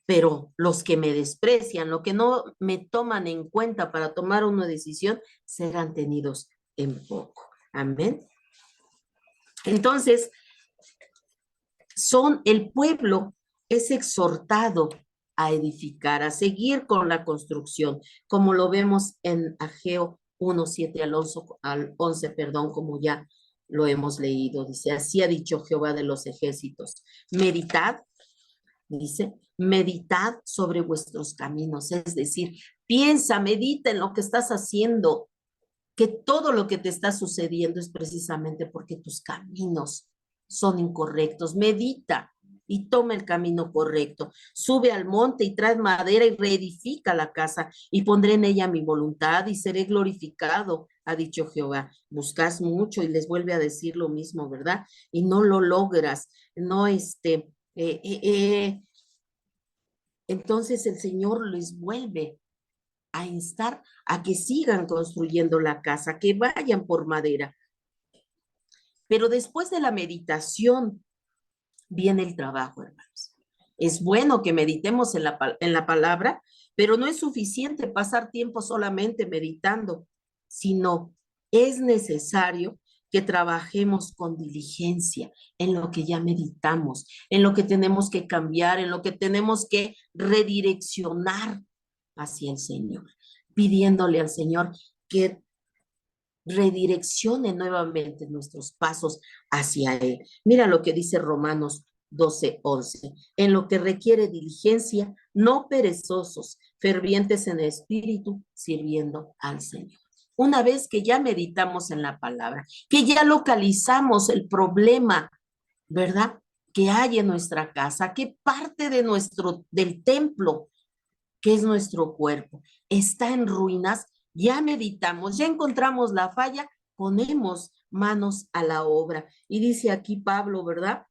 A: pero los que me desprecian, lo que no me toman en cuenta para tomar una decisión, serán tenidos en poco. Amén. Entonces, el pueblo es exhortado a edificar, a seguir con la construcción, como lo vemos en Ageo 1:7 al 11, perdón, como ya lo hemos leído. Dice, así ha dicho Jehová de los ejércitos, meditad, dice, meditad sobre vuestros caminos, es decir, piensa, medita en lo que estás haciendo, que todo lo que te está sucediendo es precisamente porque tus caminos son incorrectos. Medita y toma el camino correcto. Sube al monte y trae madera y reedifica la casa y pondré en ella mi voluntad y seré glorificado, ha dicho Jehová. Buscas mucho y les vuelve a decir lo mismo, ¿verdad? Y no lo logras. No, entonces el Señor les vuelve a instar a que sigan construyendo la casa, que vayan por madera. Pero después de la meditación viene el trabajo, hermanos. Es bueno que meditemos en la palabra, pero no es suficiente pasar tiempo solamente meditando, sino es necesario que trabajemos con diligencia en lo que ya meditamos, en lo que tenemos que cambiar, en lo que tenemos que redireccionar hacia el Señor. pidiéndole al Señor que redireccione nuevamente nuestros pasos hacia Él. Mira lo que dice Romanos 12:11. En lo que requiere diligencia, no perezosos, fervientes en espíritu, sirviendo al Señor. Una vez que ya meditamos en la palabra, que ya localizamos el problema, ¿verdad? Que hay en nuestra casa, que parte de del templo, que es nuestro cuerpo, está en ruinas, ya meditamos, ya encontramos la falla, ponemos manos a la obra. Y dice aquí Pablo, ¿verdad?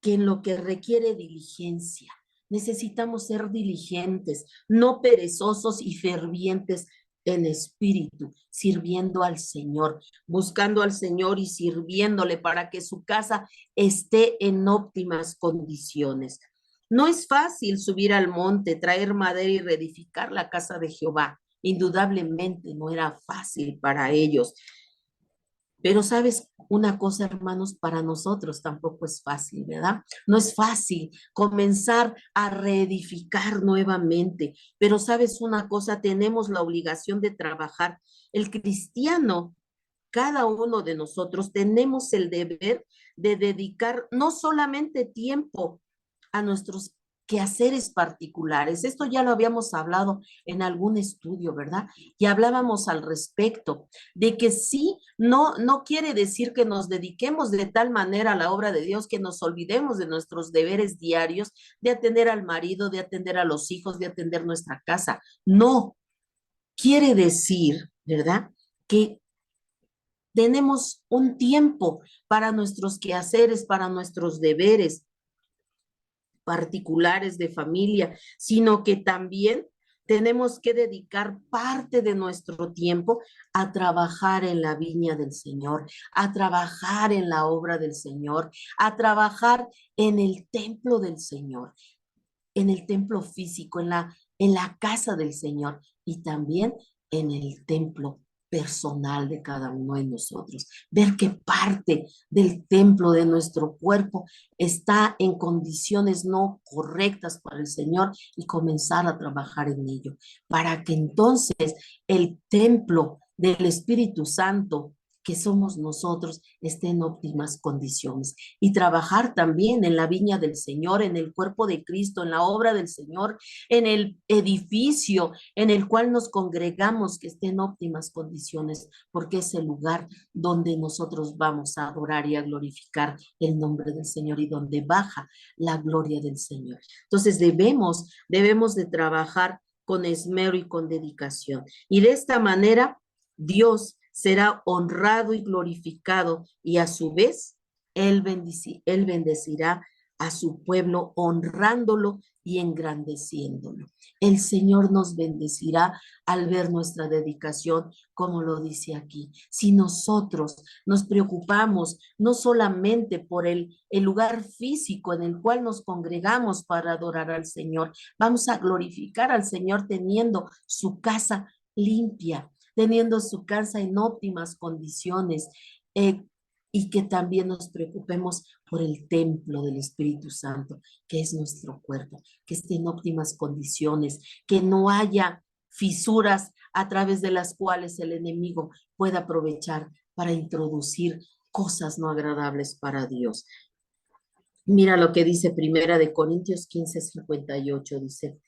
A: Que en lo que requiere diligencia, necesitamos ser diligentes, no perezosos y fervientes en espíritu, sirviendo al Señor, buscando al Señor y sirviéndole para que su casa esté en óptimas condiciones. No es fácil subir al monte, traer madera y reedificar la casa de Jehová. Indudablemente no era fácil para ellos. Pero sabes una cosa, hermanos, para nosotros tampoco es fácil, ¿verdad? No es fácil comenzar a reedificar nuevamente, pero sabes una cosa, tenemos la obligación de trabajar. El cristiano, cada uno de nosotros, tenemos el deber de dedicar no solamente tiempo a nuestros quehaceres particulares. Esto ya lo habíamos hablado en algún estudio, ¿verdad? Y hablábamos al respecto de que sí, no quiere decir que nos dediquemos de tal manera a la obra de Dios que nos olvidemos de nuestros deberes diarios, de atender al marido, de atender a los hijos, de atender nuestra casa. No, quiere decir, ¿verdad? Que tenemos un tiempo para nuestros quehaceres, para nuestros deberes particulares de familia, sino que también tenemos que dedicar parte de nuestro tiempo a trabajar en la viña del Señor, a trabajar en la obra del Señor, a trabajar en el templo del Señor, en el templo físico, en la casa del Señor y también en el templo personal de cada uno de nosotros. Ver qué parte del templo de nuestro cuerpo está en condiciones no correctas para el Señor y comenzar a trabajar en ello, para que entonces el templo del Espíritu Santo que somos nosotros esté en óptimas condiciones y trabajar también en la viña del Señor, en el cuerpo de Cristo, en la obra del Señor, en el edificio en el cual nos congregamos, que esté en óptimas condiciones, porque es el lugar donde nosotros vamos a adorar y a glorificar el nombre del Señor y donde baja la gloria del Señor. Entonces debemos de trabajar con esmero y con dedicación. Y de esta manera, Dios será honrado y glorificado y a su vez él bendecirá a su pueblo honrándolo y engrandeciéndolo. El Señor nos bendecirá al ver nuestra dedicación, como lo dice aquí. Si nosotros nos preocupamos no solamente por el lugar físico en el cual nos congregamos para adorar al Señor, vamos a glorificar al Señor teniendo su casa limpia, teniendo su casa en óptimas condiciones, y que también nos preocupemos por el templo del Espíritu Santo, que es nuestro cuerpo, que esté en óptimas condiciones, que no haya fisuras a través de las cuales el enemigo pueda aprovechar para introducir cosas no agradables para Dios. Mira lo que dice Primera de Corintios 15:58, dice: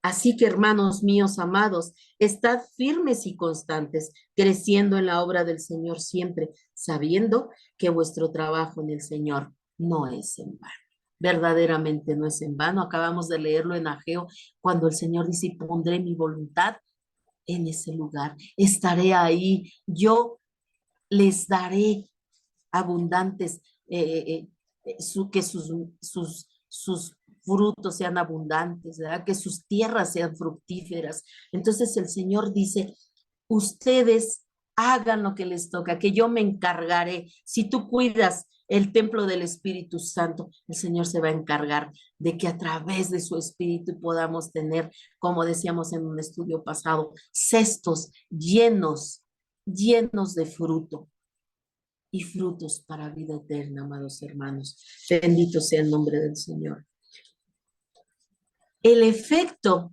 A: así que, hermanos míos amados, estad firmes y constantes, creciendo en la obra del Señor siempre, sabiendo que vuestro trabajo en el Señor no es en vano. Verdaderamente no es en vano. Acabamos de leerlo en Ageo, cuando el Señor dice: pondré mi voluntad en ese lugar, estaré ahí, yo les daré abundantes, que sus frutos sean abundantes, ¿verdad? Que sus tierras sean fructíferas. Entonces el Señor dice: ustedes hagan lo que les toca, que yo me encargaré. Si tú cuidas el templo del Espíritu Santo, el Señor se va a encargar de que a través de su Espíritu podamos tener, como decíamos en un estudio pasado, cestos llenos de fruto y frutos para vida eterna, amados hermanos. Bendito sea el nombre del Señor. El efecto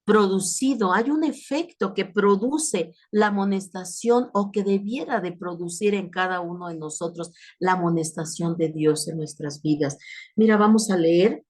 A: producido, hay un efecto que produce la amonestación o que debiera de producir en cada uno de nosotros la amonestación de Dios en nuestras vidas. Mira, vamos a leer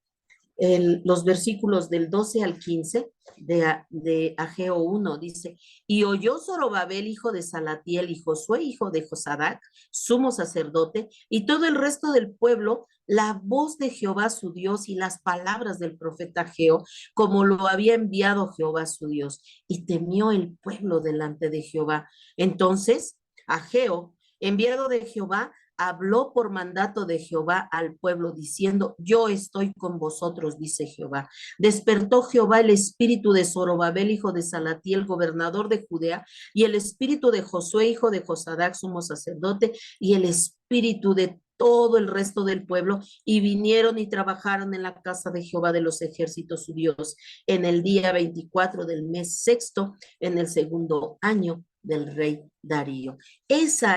A: los versículos del 12 al 15 de Ageo 1, dice, y oyó Zorobabel, hijo de Salatiel, y Josué, hijo de Josadac, sumo sacerdote, y todo el resto del pueblo, la voz de Jehová su Dios y las palabras del profeta Ageo, como lo había enviado Jehová su Dios, y temió el pueblo delante de Jehová. Entonces, Ageo, enviado de Jehová, habló por mandato de Jehová al pueblo diciendo, yo estoy con vosotros, dice Jehová. Despertó Jehová el espíritu de Zorobabel, hijo de Salatiel, gobernador de Judea, y el espíritu de Josué, hijo de Josadac, sumo sacerdote, y el espíritu de todo el resto del pueblo, y vinieron y trabajaron en la casa de Jehová de los ejércitos, su Dios, en el día 24 del mes sexto, en el segundo año del rey Darío. Eso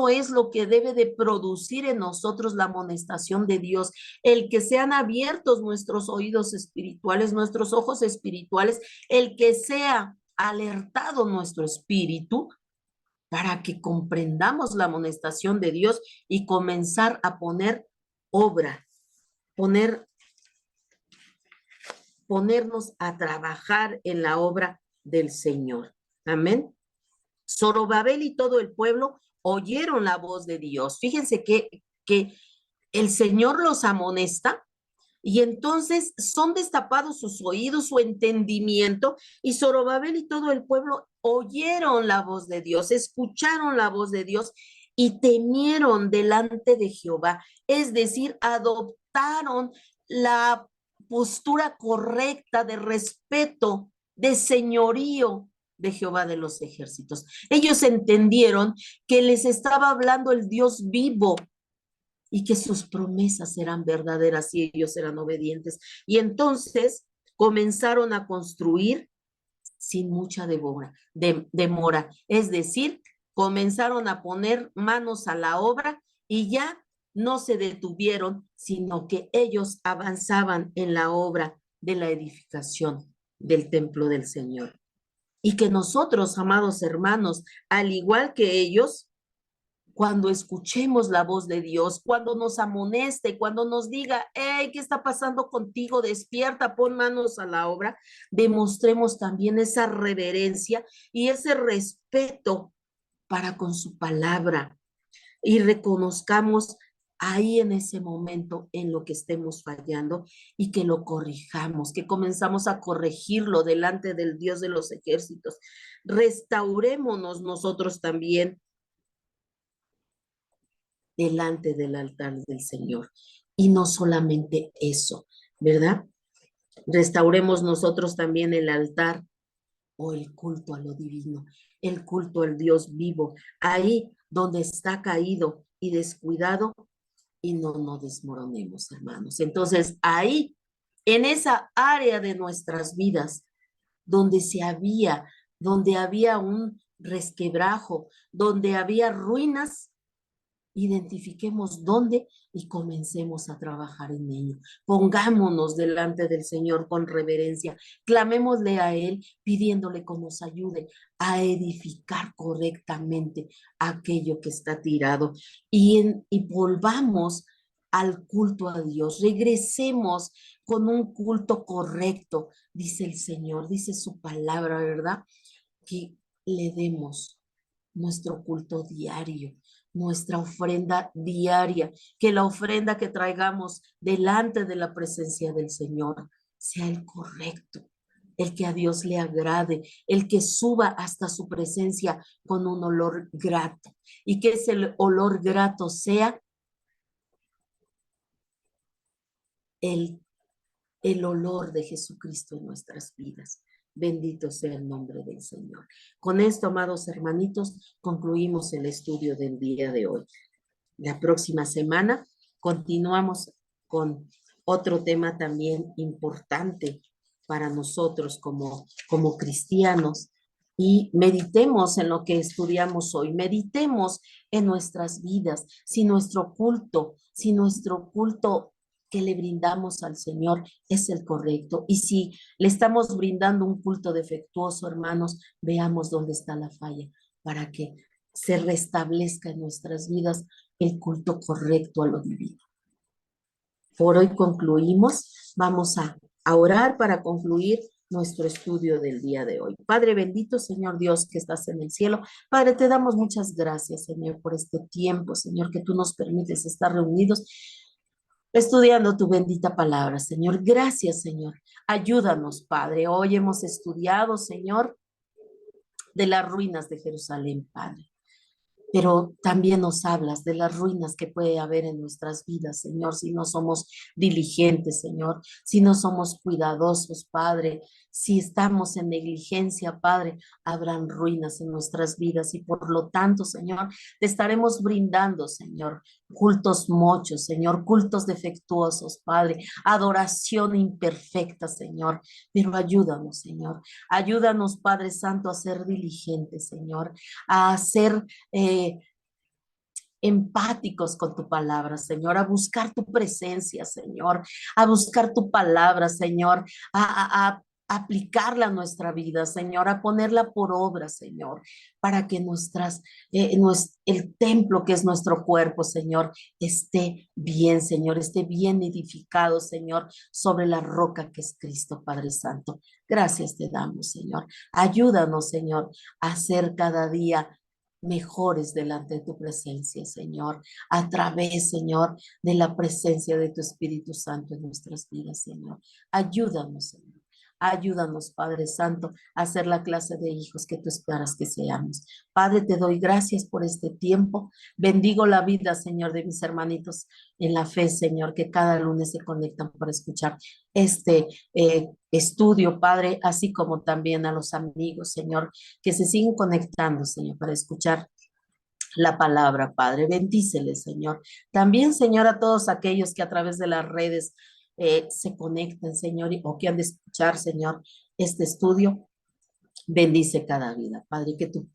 A: es lo que debe de producir en nosotros la amonestación de Dios, el que sean abiertos nuestros oídos espirituales, nuestros ojos espirituales, el que sea alertado nuestro espíritu para que comprendamos la amonestación de Dios y comenzar a poner obra, poner, ponernos a trabajar en la obra del Señor. Amén. Zorobabel y todo el pueblo oyeron la voz de Dios. Fíjense que el Señor los amonesta y entonces son destapados sus oídos, su entendimiento, y Zorobabel y todo el pueblo oyeron la voz de Dios, escucharon la voz de Dios y temieron delante de Jehová. Es decir, adoptaron la postura correcta de respeto, de señorío de Jehová de los ejércitos. Ellos entendieron que les estaba hablando el Dios vivo y que sus promesas eran verdaderas y ellos eran obedientes. Y entonces comenzaron a construir sin mucha demora. Es decir, comenzaron a poner manos a la obra y ya no se detuvieron, sino que ellos avanzaban en la obra de la edificación del templo del Señor. Y que nosotros, amados hermanos, al igual que ellos, cuando escuchemos la voz de Dios, cuando nos amoneste, cuando nos diga, hey, ¿qué está pasando contigo? Despierta, pon manos a la obra, demostremos también esa reverencia y ese respeto para con su palabra y reconozcamos ahí en ese momento en lo que estemos fallando y que lo corrijamos, que comenzamos a corregirlo delante del Dios de los ejércitos. Restaurémonos nosotros también delante del altar del Señor. Y no solamente eso, ¿verdad? Restauremos nosotros también el altar o el culto a lo divino, el culto al Dios vivo, ahí donde está caído y descuidado, y no nos desmoronemos, hermanos. Entonces, ahí, en esa área de nuestras vidas, donde había un resquebrajo, donde había ruinas, identifiquemos dónde y comencemos a trabajar en ello. Pongámonos delante del Señor con reverencia, clamémosle a Él pidiéndole que nos ayude a edificar correctamente aquello que está tirado y volvamos al culto a Dios, regresemos con un culto correcto, dice el Señor, dice su palabra, ¿verdad? Que le demos nuestro culto diario, nuestra ofrenda diaria, que la ofrenda que traigamos delante de la presencia del Señor sea el correcto, el que a Dios le agrade, el que suba hasta su presencia con un olor grato y que ese olor grato sea el, el olor de Jesucristo en nuestras vidas. Bendito sea el nombre del Señor. Con esto, amados hermanitos, concluimos el estudio del día de hoy. La próxima semana continuamos con otro tema también importante para nosotros como cristianos y meditemos en lo que estudiamos hoy, meditemos en nuestras vidas, si nuestro culto que le brindamos al Señor es el correcto. Y si le estamos brindando un culto defectuoso, hermanos, veamos dónde está la falla para que se restablezca en nuestras vidas el culto correcto a lo divino. Por hoy concluimos. Vamos a orar para concluir nuestro estudio del día de hoy. Padre bendito, Señor Dios que estás en el cielo. Padre, te damos muchas gracias, Señor, por este tiempo, Señor, que tú nos permites estar reunidos estudiando tu bendita palabra, Señor. Gracias, Señor. Ayúdanos, Padre. Hoy hemos estudiado, Señor, de las ruinas de Jerusalén, Padre. Pero también nos hablas de las ruinas que puede haber en nuestras vidas, Señor, si no somos diligentes, Señor, si no somos cuidadosos, Padre, si estamos en negligencia, Padre, habrán ruinas en nuestras vidas y por lo tanto, Señor, te estaremos brindando, Señor, cultos mochos, Señor, cultos defectuosos, Padre, adoración imperfecta, Señor, pero ayúdanos, Señor, ayúdanos, Padre Santo, a ser diligentes, Señor, a ser empáticos con tu palabra, Señor, a buscar tu presencia, Señor, a buscar tu palabra, Señor, a aplicarla a nuestra vida, Señor, a ponerla por obra, Señor, para que el templo que es nuestro cuerpo, Señor, esté bien, Señor, esté bien edificado, Señor, sobre la roca que es Cristo, Padre Santo. Gracias te damos, Señor. Ayúdanos, Señor, a ser cada día mejores delante de tu presencia, Señor, a través, Señor, de la presencia de tu Espíritu Santo en nuestras vidas, Señor. Ayúdanos, Señor. Ayúdanos, Padre Santo, a ser la clase de hijos que tú esperas que seamos. Padre, te doy gracias por este tiempo. Bendigo la vida, Señor, de mis hermanitos en la fe, Señor, que cada lunes se conectan para escuchar este estudio, Padre, así como también a los amigos, Señor, que se siguen conectando, Señor, para escuchar la palabra, Padre. Bendíceles, Señor. También, Señor, a todos aquellos que a través de las redes se conecten, Señor, o que han de escuchar, Señor, este estudio. Bendice cada vida, Padre, que tu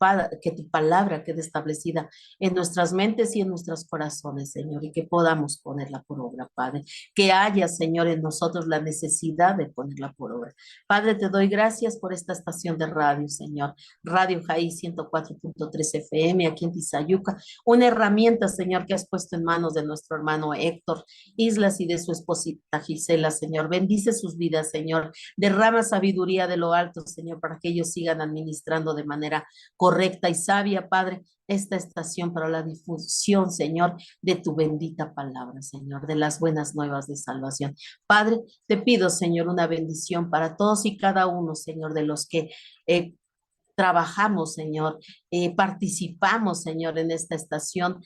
A: palabra quede establecida en nuestras mentes y en nuestros corazones, Señor, y que podamos ponerla por obra, Padre. Que haya, Señor, en nosotros la necesidad de ponerla por obra. Padre, te doy gracias por esta estación de radio, Señor. Radio Jaí 104.3 FM, aquí en Tizayuca. Una herramienta, Señor, que has puesto en manos de nuestro hermano Héctor Islas y de su esposita Gisela, Señor. Bendice sus vidas, Señor. Derrama sabiduría de lo alto, Señor, para que ellos sigan administrando de manera correcta y sabia, Padre, esta estación para la difusión, Señor, de tu bendita palabra, Señor, de las buenas nuevas de salvación. Padre, te pido, Señor, una bendición para todos y cada uno, Señor, de los que trabajamos, Señor, participamos, Señor, en esta estación,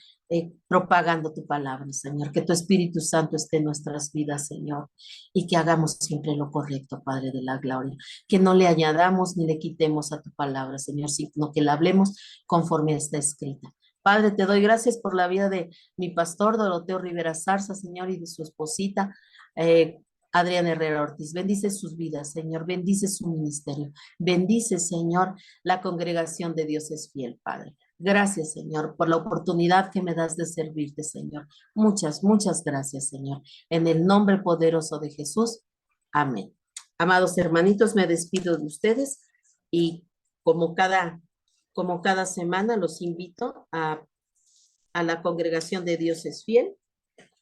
A: propagando tu palabra, Señor. Que tu Espíritu Santo esté en nuestras vidas, Señor, y que hagamos siempre lo correcto, Padre de la gloria. Que no le añadamos ni le quitemos a tu palabra, Señor, sino que la hablemos conforme está escrita. Padre, te doy gracias por la vida de mi pastor Doroteo Rivera Zarza, Señor, y de su esposita, Adriana Herrera Ortiz. Bendice sus vidas, Señor. Bendice su ministerio. Bendice, Señor, la congregación de Dios es fiel, Padre. Gracias, Señor, por la oportunidad que me das de servirte, Señor. Muchas, muchas gracias, Señor. En el nombre poderoso de Jesús. Amén. Amados hermanitos, me despido de ustedes y como cada semana los invito a la congregación de Dios es fiel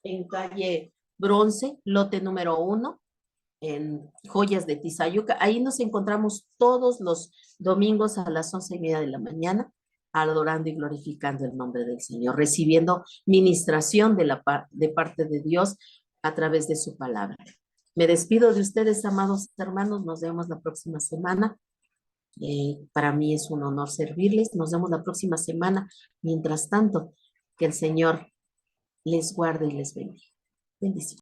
A: en calle Bronce, lote número 1, en Joyas de Tizayuca. Ahí nos encontramos todos los domingos a las 11:30 de la mañana, adorando y glorificando el nombre del Señor, recibiendo ministración de parte de Dios a través de su palabra. Me despido de ustedes, amados hermanos. Nos vemos la próxima semana. Para mí es un honor servirles. Nos vemos la próxima semana. Mientras tanto, que el Señor les guarde y les bendiga. Bendiciones.